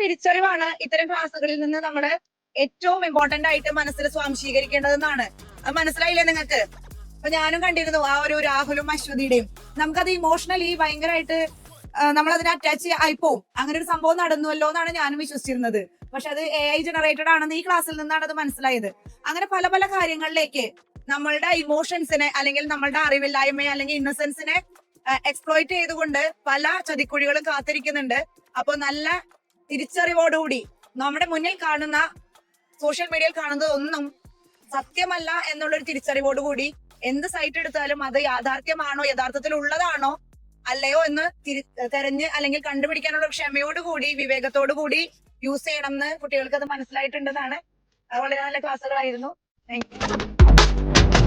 തിരിച്ചറിവാണ് ഇത്തരം ക്ലാസ്സുകളിൽ നിന്ന് നമ്മുടെ ഏറ്റവും ഇമ്പോർട്ടന്റ് ആയിട്ട് മനസ്സിൽ സ്വാംശീകരിക്കേണ്ടതെന്നാണ്. അത് മനസ്സിലായില്ലേ നിങ്ങൾക്ക്? അപ്പൊ ഞാനും കണ്ടിരുന്നു ആ ഒരു രാഹുലും അശ്വതിയുടെയും. നമുക്കത് ഇമോഷണലി ഭയങ്കരമായിട്ട് നമ്മൾ അതിനെ അറ്റാച്ച് ആയിപ്പോവും. അങ്ങനെ ഒരു സംഭവം നടന്നുവല്ലോ എന്നാണ് ഞാനും വിശ്വസിച്ചിരുന്നത്. പക്ഷെ അത് AI ജനറേറ്റഡ് ആണെന്ന് ഈ ക്ലാസ്സിൽ നിന്നാണ് അത് മനസ്സിലായത്. അങ്ങനെ പല പല കാര്യങ്ങളിലേക്ക് നമ്മളുടെ ഇമോഷൻസിനെ അല്ലെങ്കിൽ നമ്മളുടെ അറിവില്ലായ്മയെ അല്ലെങ്കിൽ ഇന്നസെൻസിനെ എക്സ്പ്ലോയിറ്റ് ചെയ്തുകൊണ്ട് പല ചതിക്കുഴികളും കാത്തിരിക്കുന്നുണ്ട്. അപ്പൊ നല്ല തിരിച്ചറിവോടുകൂടി നമ്മുടെ മുന്നിൽ കാണുന്ന സോഷ്യൽ മീഡിയയിൽ കാണുന്നത് ഒന്നും സത്യമല്ല എന്നുള്ളൊരു തിരിച്ചറിവോടുകൂടി എന്ത് സൈറ്റ് എടുത്താലും അത് യാഥാർത്ഥ്യമാണോ, യഥാർത്ഥത്തിൽ ഉള്ളതാണോ അല്ലയോ എന്ന് തെരഞ്ഞ് അല്ലെങ്കിൽ കണ്ടുപിടിക്കാനുള്ള ക്ഷമയോടുകൂടി വിവേകത്തോടു കൂടി യൂസ് ചെയ്യണം എന്ന് കുട്ടികൾക്ക് അത് മനസ്സിലായിട്ടുണ്ടെന്നാണ്. വളരെ നല്ല ക്ലാസ്സുകളായിരുന്നു. Thank you.